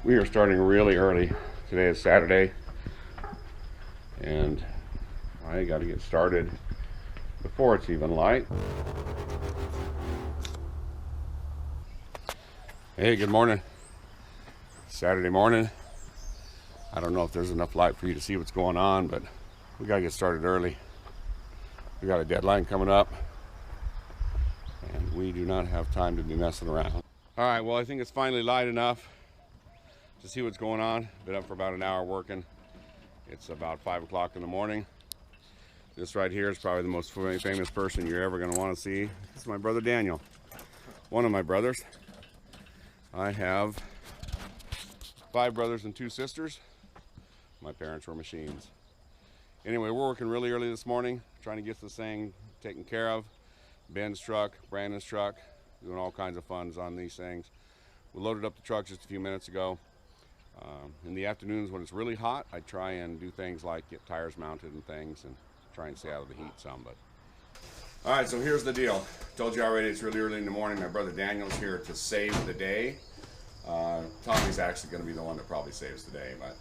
We are starting really early. Today is Saturday, and I got to get started before it's even light. Hey, good morning. Saturday morning. I don't know if there's enough light for you to see what's going on, but we got to get started early. We got a deadline coming up, and we do not have time to be messing around. All right, well, I think it's finally light enough to see what's going on. Been up for about an hour working. It's about 5 o'clock in the morning. This right here is probably the most famous person you're ever going to want to see. This is my brother Daniel, one of my brothers. I have 5 brothers and 2 sisters. My parents were machines. Anyway, we're working really early this morning, trying to get this thing taken care of. Ben's truck, Brandon's truck, doing all kinds of funs on these things. We loaded up the truck just a few minutes ago. In the afternoons when it's really hot, I try and do things like get tires mounted and things and try and stay out of the heat some. But all right, so here's the deal. Told you already, it's really early in the morning. My brother Daniel's here to save the day. Tommy's actually going to be the one that probably saves the day. But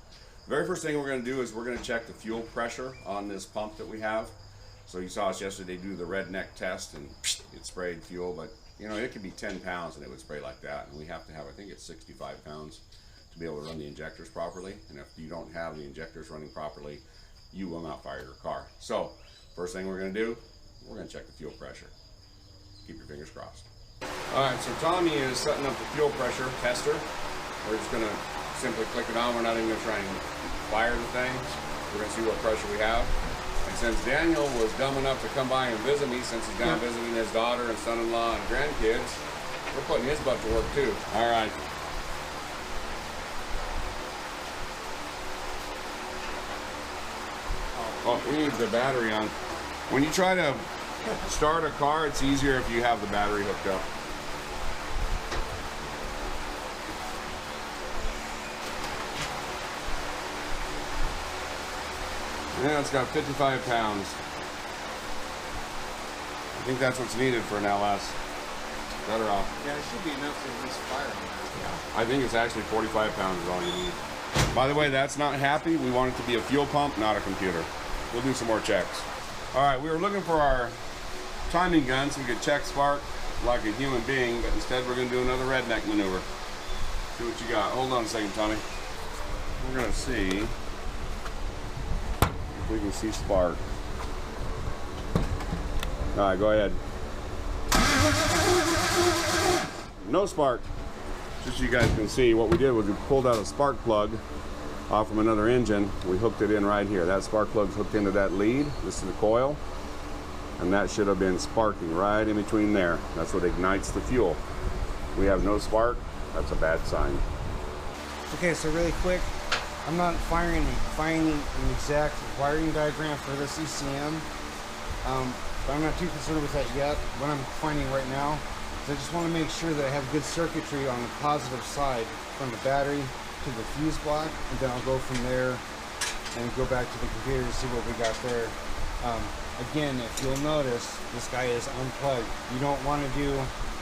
the very first thing we're going to do is we're going to check the fuel pressure on this pump that we have. So you saw us yesterday do the redneck test, and it sprayed fuel. But you know, it could be 10 pounds and it would spray like that. And we have to have, I think it's 65 pounds to be able to run the injectors properly. And if you don't have the injectors running properly, you will not fire your car. So first thing we're going to do, we're going to check the fuel pressure. Keep your fingers crossed. All right, so Tommy is setting up the fuel pressure tester. We're just going to simply click it on. We're not even going to try and fire the thing. We're going to see what pressure we have. And since Daniel was dumb enough to come by and visit me, since he's down visiting his daughter and son-in-law and grandkids, we're putting his butt to work too. All right. Oh, we need the battery on. When you try to start a car, it's easier if you have the battery hooked up. Yeah, it's got 55 pounds. I think that's what's needed for an LS. Better off. Yeah, it should be enough to at least fire on that. Yeah. I think it's actually 45 pounds is all you need. By the way, that's not happy. We want it to be a fuel pump, not a computer. We'll do some more checks. All right, we were looking for our timing gun so we could check spark like a human being, but instead we're gonna do another redneck maneuver. See what you got. Hold on a second, Tommy. We're gonna see if we can see spark. All right, go ahead. No spark. Just so you guys can see, what we did was we pulled out a spark plug off from another engine. We hooked it in right here. That spark plug's hooked into that lead. This is the coil. And that should have been sparking right in between there. That's what ignites the fuel. We have no spark. That's a bad sign. Okay, so really quick, I'm not finding an exact wiring diagram for this ECM, but I'm not too concerned with that yet. What I'm finding right now is I just want to make sure that I have good circuitry on the positive side from the battery to the fuse block, and then I'll go from there and go back to the computer to see what we got there. Again, if you'll notice, this guy is unplugged. You don't want to do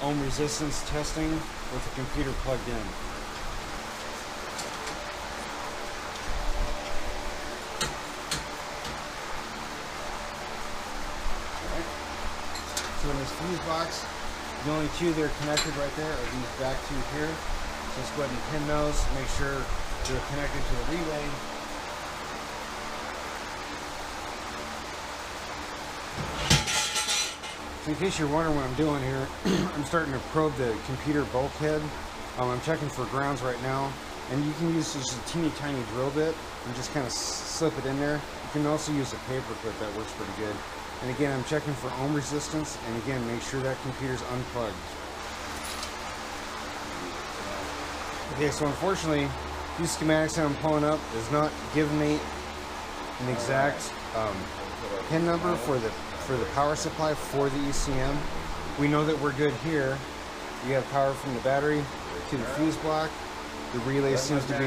ohm resistance testing with the computer plugged in. So in this fuse box, the only 2 that are connected right there are these back 2 here. So let's go ahead and pin those, make sure they're connected to the relay. So in case you're wondering what I'm doing here, I'm starting to probe the computer bulkhead. I'm checking for grounds right now, and you can use just a teeny tiny drill bit and just kind of slip it in there. You can also use a paper clip, that works pretty good. And again, I'm checking for ohm resistance, and again, make sure that computer's unplugged. Okay, so unfortunately, these schematics that I'm pulling up is not giving me an exact pin number for the power supply for the ECM. We know that we're good here. We have power from the battery to the fuse block. The relay seems to be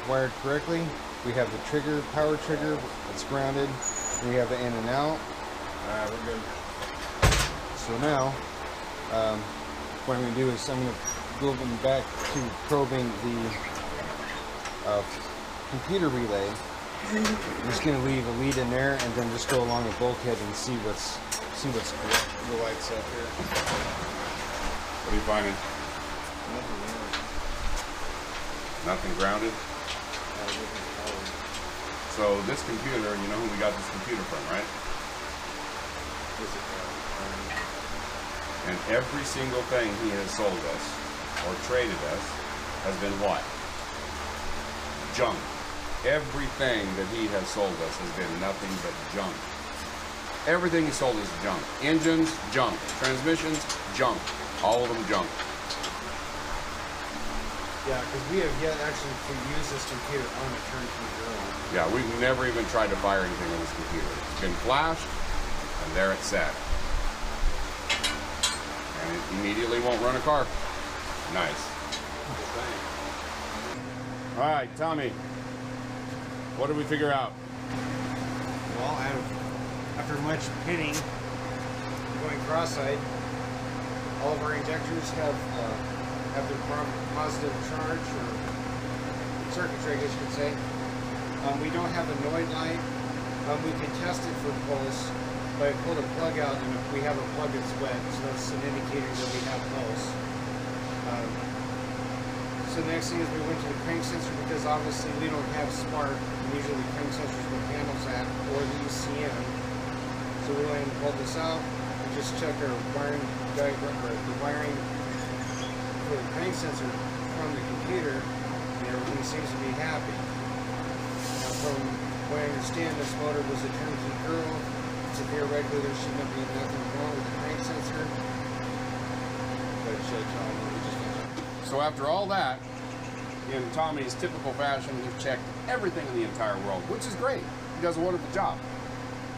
wired correctly. We have the trigger, power trigger, it's grounded. And we have the in and out. Alright, we're good. So now, what I'm going to do is I'm going to go back to probing the computer relay. I'm just going to leave a lead in there and then just go along the bulkhead and see what's the lights up here. What are you finding? Nothing there. Nothing grounded? So this computer, you know who we got this computer from, right? And every single thing he has sold us or traded us has been what? Junk. Everything that he has sold us has been nothing but junk. Everything he sold is junk. Engines, junk. Transmissions, junk. All of them junk. Yeah, because we have yet actually to use this computer on a turnkey drill. Yeah, we've never even tried to fire anything on this computer. It's been flashed, and there it's set. And it immediately won't run a car. Nice. All right, Tommy. What did we figure out? Well, after much pitting, going cross-eyed, all of our injectors have their positive charge, or circuitry, I guess you could say. We don't have a Noid light. We can test it for pulse, but I pulled a plug out, and if we have a plug that's wet, so that's an indicator that we have pulse. So the next thing is we went to the crank sensor, because obviously we don't have smart, and usually the crank sensors with handles at, or the ECM. So we went and pulled this out, and just checked our wiring diagram, or the wiring for the crank sensor from the computer, and everything seems to be happy. Now from what I understand, this motor was a turnkey girl, so theoretically there should not be nothing wrong with the crank sensor. But it should tell me, we just don't know. So after all that, in Tommy's typical fashion, he's checked everything in the entire world, which is great. He does a wonderful job.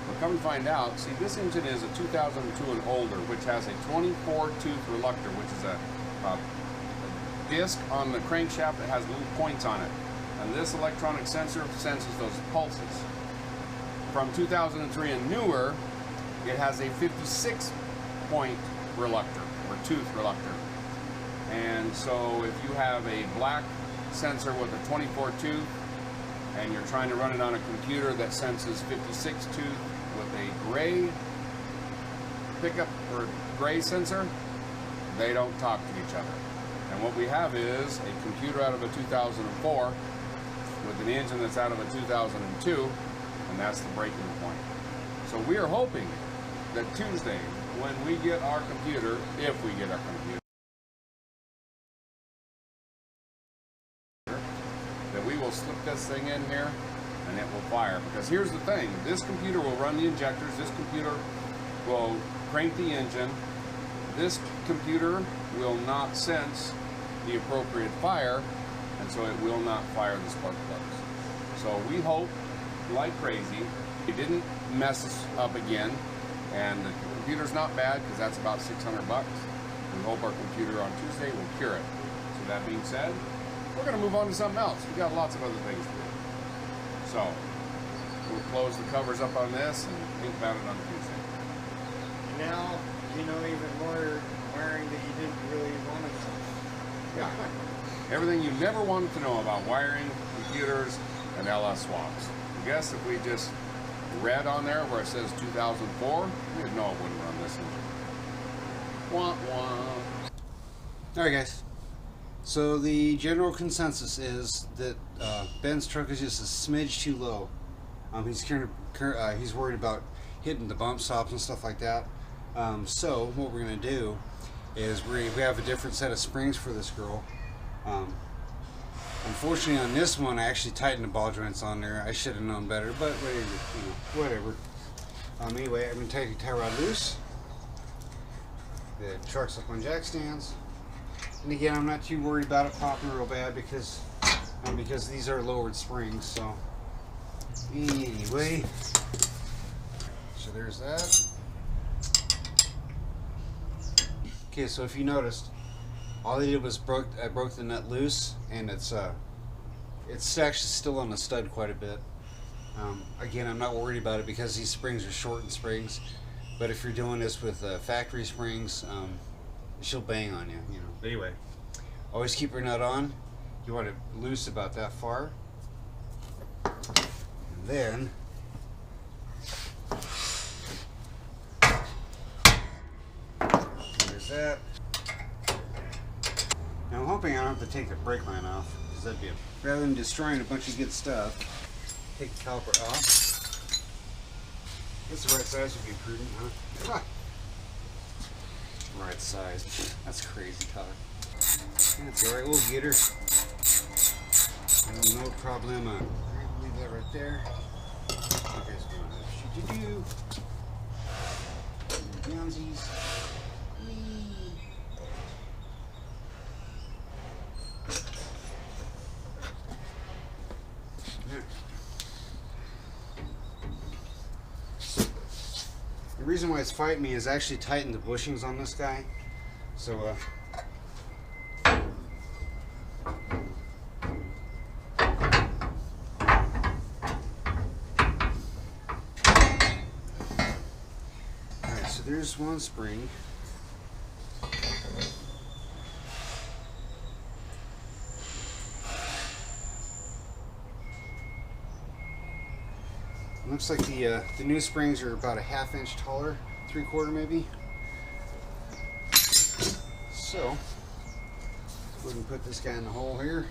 But come to find out, see, this engine is a 2002 and older, which has a 24-tooth reluctor, which is a disc on the crankshaft that has little points on it. And this electronic sensor senses those pulses. From 2003 and newer, it has a 56-point reluctor, or tooth reluctor. And so if you have a black sensor with a 24 tooth and you're trying to run it on a computer that senses 56 tooth with a gray pickup or gray sensor, they don't talk to each other. And what we have is a computer out of a 2004 with an engine that's out of a 2002, and that's the breaking point. So we are hoping that Tuesday, when we get our computer, if we get our computer, that we will slip this thing in here and it will fire. Because here's the thing, this computer will run the injectors, this computer will crank the engine, this computer will not sense the appropriate fire, and so it will not fire the spark plugs. So we hope, like crazy, it didn't mess us up again, and the computer's not bad because that's about 600 bucks. We hope our computer on Tuesday will cure it. So that being said, we're going to move on to something else. We've got lots of other things to do. So we'll close the covers up on this and think about it on Tuesday. Now you know even more wiring that you didn't really want to know. Yeah. Everything you never wanted to know about wiring, computers, and LS swaps. I guess if we just read on there where it says 2004, we'd know it wouldn't run this engine. Wah, wah. Alright guys, so the general consensus is that Ben's truck is just a smidge too low. He's worried about hitting the bump stops and stuff like that. So what we're going to do is we have a different set of springs for this girl. Unfortunately on this one I actually tightened the ball joints on there. I should have known better, but whatever. Anyway, I'm going to take the tie rod loose. The truck's up on jack stands. And again, I'm not too worried about it popping real bad because these are lowered springs. So anyway, so there's that. Okay, so if you noticed, all I did was I broke the nut loose, and it's actually still on the stud quite a bit. Again, I'm not worried about it because these springs are shortened springs. But if you're doing this with factory springs, she'll bang on you, you know. But anyway, always keep your nut on. you want it loose about that far. And then there's that. Now I'm hoping I don't have to take the brake line off, because that'd be rather than destroying a bunch of good stuff. Take the caliper off. I guess the right size would be prudent, huh? Right size. That's crazy talk. That's alright, we'll get her. No problema. Leave that right there. Okay, so what should you do? Downsies. The reason why it's fighting me is I actually tightened the bushings on this guy. So, alright, so there's one spring. Looks like the new springs are about a ½ inch taller, 3/4 maybe. So, go ahead and put this guy in the hole here.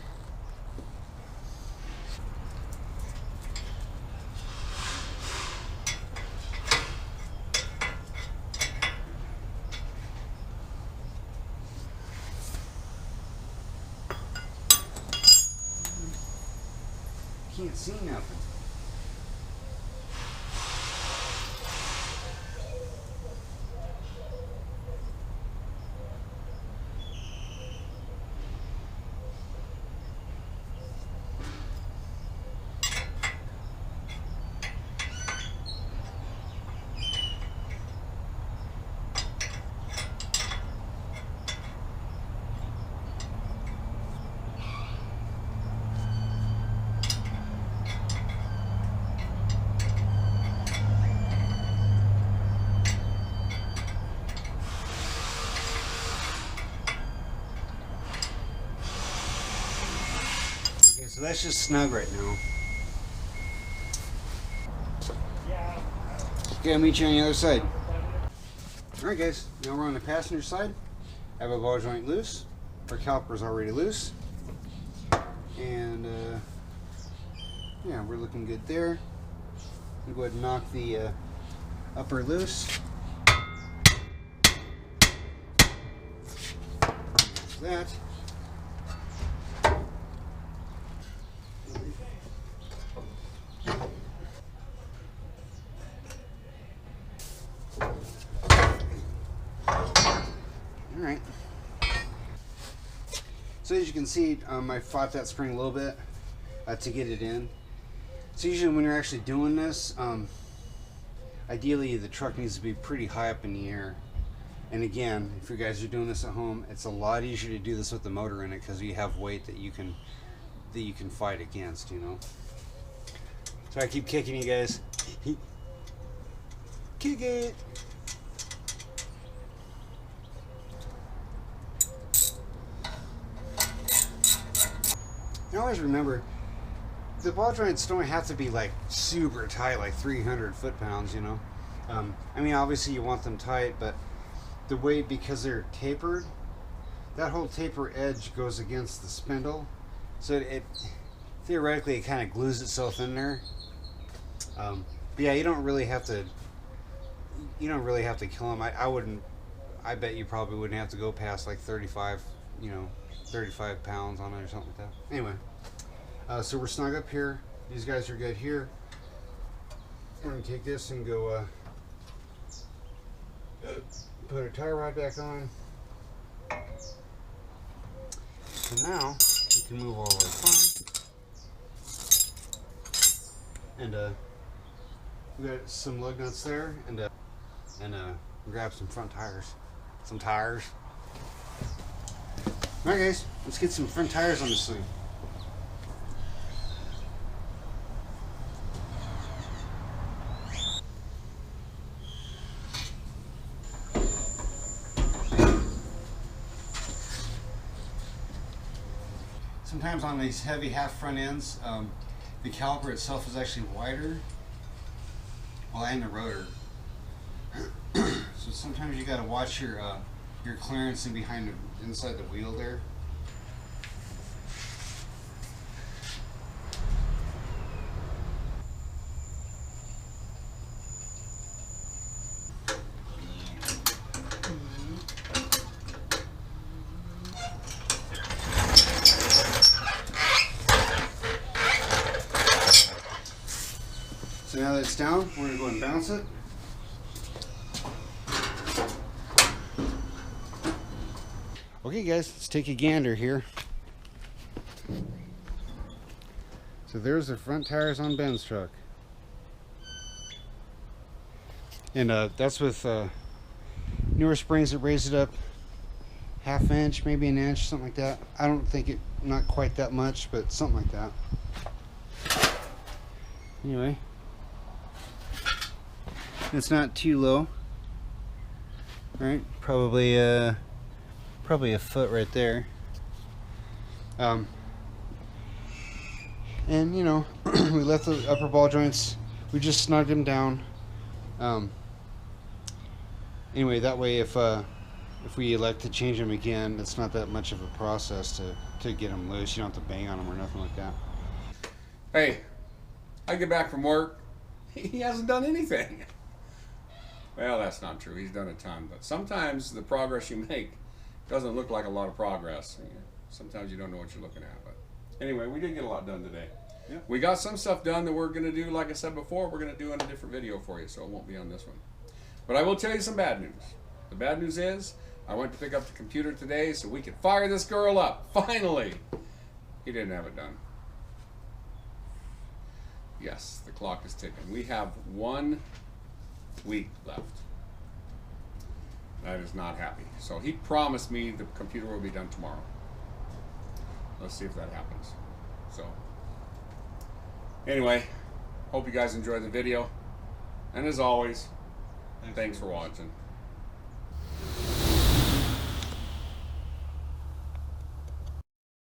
Can't see nothing. So that's just snug right now. Okay, I'll meet you on the other side. Alright guys, now we're on the passenger side. I have a ball joint loose. Our caliper's already loose. And yeah, we're looking good there. We'll go ahead and knock the upper loose. There's that. Alright. So as you can see, I fought that spring a little bit to get it in. So usually when you're actually doing this, ideally the truck needs to be pretty high up in the air. And again, if you guys are doing this at home, it's a lot easier to do this with the motor in it because you have weight that you can fight against, you know. So I keep kicking you guys. Kick it! Now always remember, the ball joints don't have to be like super tight, like 300 foot-pounds, you know. I mean, obviously you want them tight, but the way, because they're tapered, that whole taper edge goes against the spindle, so it theoretically it kind of glues itself in there. But yeah, you don't really have to kill them. I bet you probably wouldn't have to go past like 35, you know, 35 pounds on it or something like that. Anyway, so we're snug up here. These guys are good here. We're gonna take this and go put our tire rod back on. So now we can move all our fun. And we got some lug nuts there, and grab some front tires. Some tires. Alright guys, let's get some front tires on this thing. sometimes on these heavy half front ends, the caliper itself is actually wider, well, and the rotor. So sometimes you got to watch your clearance in behind the, inside the wheel there. So now that it's down, we're going to go and bounce it. Okay guys, let's take a gander here. So there's the front tires on Ben's truck. And that's with newer springs that raise it up half inch, maybe an inch, something like that. I don't think it, not quite that much, but something like that. Anyway. It's not too low, right? Probably a foot right there. And you know, we left the upper ball joints. We just snugged them down. Anyway, that way, if we elect to change them again, it's not that much of a process to get them loose. You don't have to bang on them or nothing like that. Hey, I get back from work. He hasn't done anything. Well, that's not true. He's done a ton, but sometimes the progress you make doesn't look like a lot of progress. Sometimes you don't know what you're looking at. But anyway, we did get a lot done today. Yeah. We got some stuff done that we're going to do, like I said before, we're going to do in a different video for you, so it won't be on this one. But I will tell you some bad news. The bad news is I went to pick up the computer today so we could fire this girl up. Finally! He didn't have it done. Yes, the clock is ticking. We have 1 week left. That is not happy. So he promised me the computer will be done tomorrow. Let's see if that happens. So anyway, hope you guys enjoyed the video. And as always, thanks for watching.